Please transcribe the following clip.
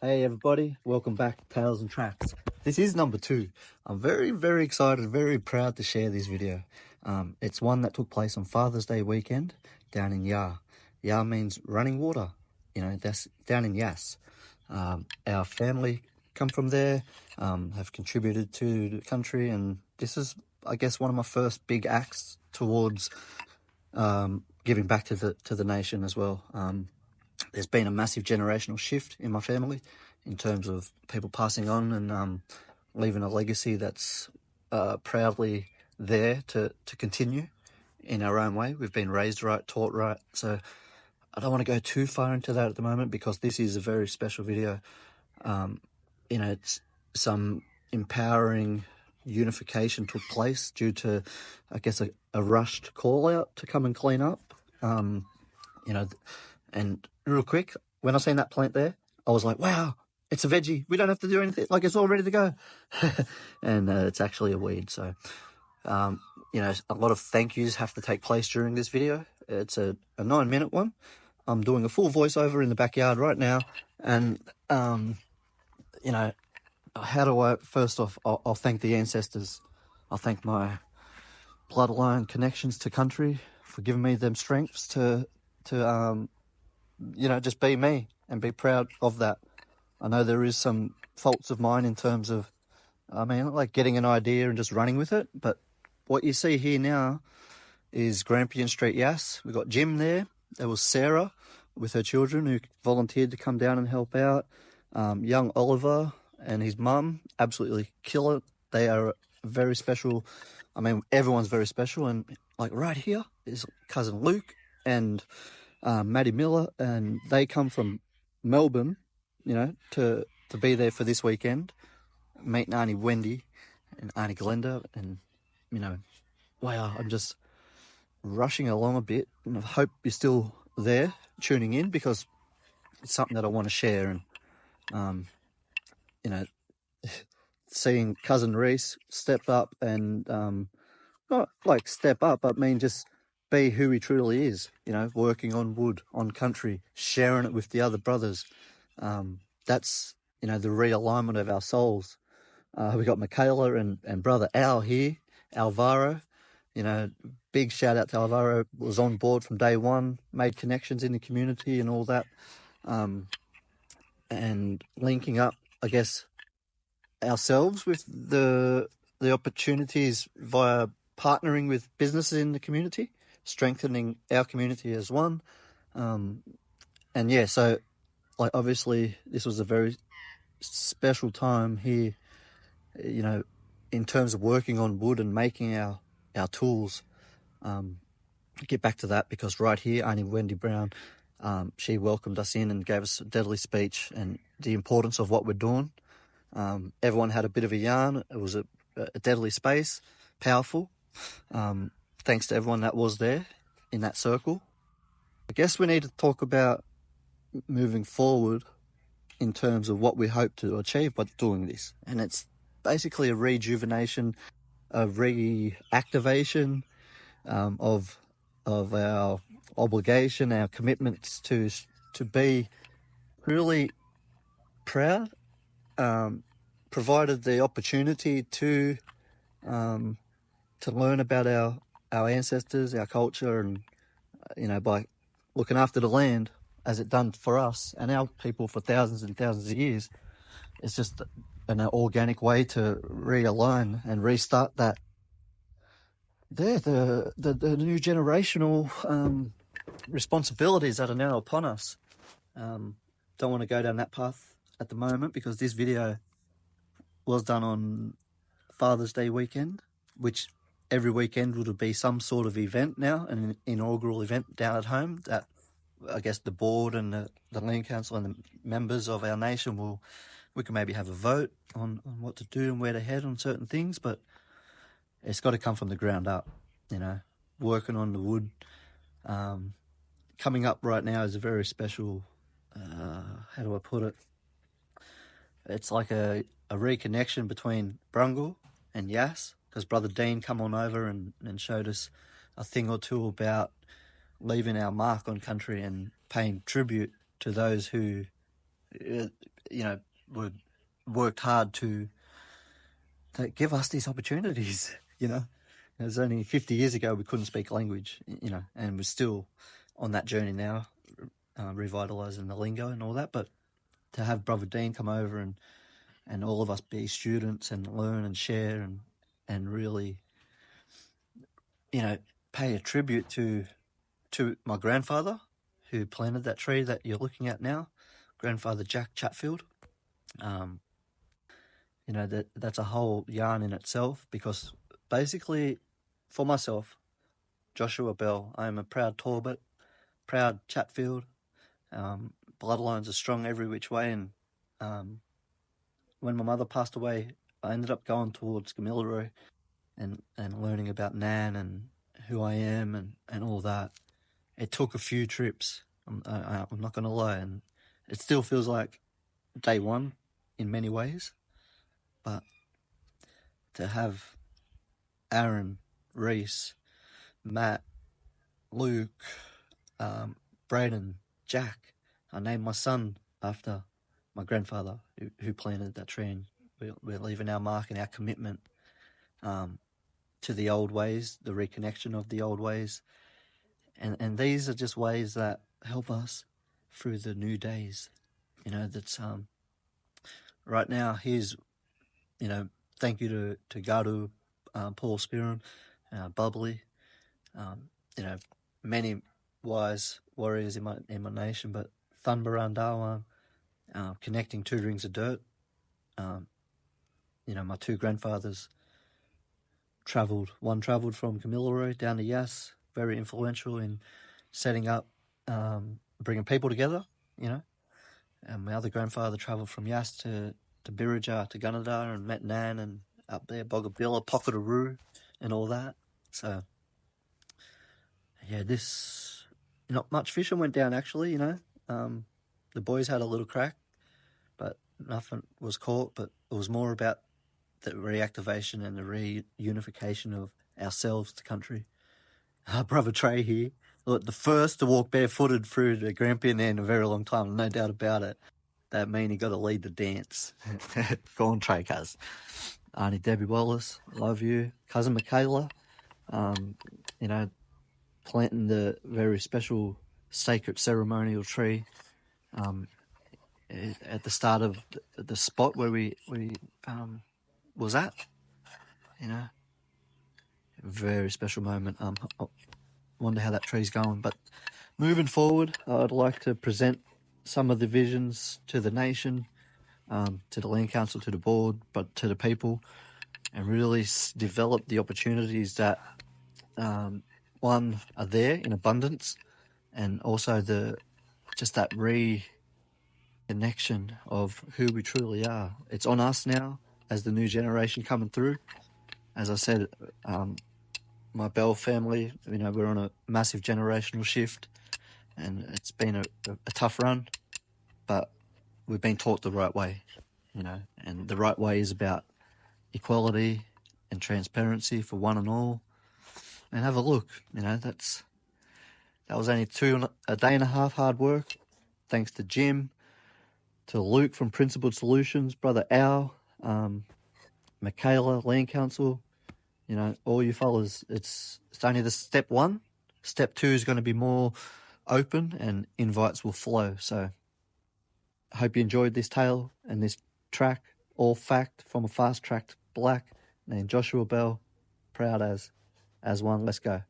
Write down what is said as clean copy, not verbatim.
Hey everybody, welcome back to Tales and Traks. This is number 2. I'm very excited, very proud to share this video. It's one that took place on Father's Day weekend down in Yharr. Yharr means running water, that's down in Yass. Our family come from there, have contributed to the country, and this is, I guess, one of my first big acts towards giving back to the nation as well. There's been a massive generational shift in my family in terms of people passing on and leaving a legacy that's proudly there to continue in our own way. We've been raised right, taught right. So I don't want to go too far into that at the moment because this is a very special video. It's some empowering unification took place due to, I guess, a rushed call out to come and clean up. And real quick, when I seen that plant there, I was like, wow, it's a veggie. We don't have to do anything. Like, it's all ready to go. And it's actually a weed. So, a lot of thank yous have to take place during this video. It's a 9-minute one. I'm doing a full voiceover in the backyard right now. And, how do I, first off, I'll thank the ancestors. I'll thank my bloodline connections to country for giving me them strengths to just be me and be proud of that. I know there is some faults of mine in terms of, like getting an idea and just running with it. But what you see here now is Grampian Street Yass. We've got Jim there. There was Sarah with her children who volunteered to come down and help out. Young Oliver and his mum absolutely kill it. They are very special. Everyone's very special. And like right here is cousin Luke and Maddie Miller, and they come from Melbourne, to be there for this weekend, meeting Auntie Wendy and Auntie Glenda, and, wow, I'm just rushing along a bit, and I hope you're still there tuning in because it's something that I want to share, and, seeing cousin Reese step up and, not like step up, but just be who he truly is, working on wood, on country, sharing it with the other brothers. That's, the realignment of our souls. We got Michaela and brother Al here, Alvaro. Big shout out to Alvaro, was on board from day one, made connections in the community and all that. And linking up, I guess, ourselves with the opportunities via partnering with businesses in the community, strengthening our community as one. So like obviously this was a very special time here, in terms of working on wood and making our tools. Get back to that because right here, Auntie Wendy Brown, she welcomed us in and gave us a deadly speech and the importance of what we're doing. Everyone had a bit of a yarn. It was a deadly space, powerful. Thanks to everyone that was there in that circle. I guess we need to talk about moving forward in terms of what we hope to achieve by doing this. And it's basically a rejuvenation, a reactivation of our obligation, our commitments to be really proud, provided the opportunity to learn about our ancestors, our culture, and by looking after the land as it done for us and our people for thousands and thousands of years. It's just an organic way to realign and restart that. The new generational responsibilities that are now upon us. Don't want to go down that path at the moment because this video was done on Father's Day weekend, which every weekend would be some sort of event now, an inaugural event down at home that I guess the board and the land council and the members of our nation we can maybe have a vote on what to do and where to head on certain things, but it's got to come from the ground up, working on the wood. Coming up right now is a very special, how do I put it? It's like a reconnection between Brungle and Yass, because Brother Dean come on over and showed us a thing or two about leaving our mark on country and paying tribute to those who you know, worked hard to give us these opportunities, you know. It was only 50 years ago we couldn't speak language, you know, and we're still on that journey now, revitalising the lingo and all that. But to have Brother Dean come over and all of us be students and learn and share and really, you know, pay a tribute to my grandfather who planted that tree that you're looking at now, Grandfather Jack Chatfield. You know, that's a whole yarn in itself, because basically for myself, Joshua Bell, I am a proud Talbot, proud Chatfield. Bloodlines are strong every which way, and when my mother passed away, I ended up going towards Gamilaroi and learning about Nan and who I am and all that. It took a few trips, I'm not going to lie, and it still feels like day one in many ways. But to have Aaron, Reese, Matt, Luke, Braden, Jack, I named my son after my grandfather who planted that tree, and we're leaving our mark and our commitment to the old ways, the reconnection of the old ways. And these are just ways that help us through the new days. You know, that's right now, here's, you know, thank you to Garu, Paul Spiron, Bubbly, you know, many wise warriors in my nation, but Thunbaran Dawan, connecting two rings of dirt. You know, my two grandfathers one travelled from Gamilaroi down to Yass, very influential in setting up, bringing people together, you know. And my other grandfather travelled from Yass to Birija, to Gunnedah, and met Nan, and up there, Bogabilla, Pocketaroo, and all that. So, yeah, not much fishing went down, actually, you know. The boys had a little crack, but nothing was caught. But it was more about the reactivation and the reunification of ourselves, the country. Our brother Trey here, the first to walk barefooted through the Grampian in a very long time, no doubt about it. That mean he got to lead the dance. Go on, Trey, cuz. Auntie Debbie Wallace, love you. Cousin Michaela, you know, planting the very special sacred ceremonial tree at the start of the spot where we was at, you know. Very special moment. I wonder how that tree's going. But moving forward, I'd like to present some of the visions to the nation, to the Land Council, to the board, but to the people, and really develop the opportunities that, one, are there in abundance, and also just that reconnection of who we truly are. It's on us now as the new generation coming through. As I said, my Bell family, you know, we're on a massive generational shift, and it's been a tough run, but we've been taught the right way, you know, and the right way is about equality and transparency for one and all. And have a look, you know, that was only a day and a half hard work, thanks to Jim, to Luke from Principled Solutions, Brother Al, Michaela, Land Council, you know, all you fellas. It's only the step one. Step two is going to be more open and invites will flow. So I hope you enjoyed this tale and this track, all fact from a fast-tracked black named Joshua Bell, proud as one. Let's go.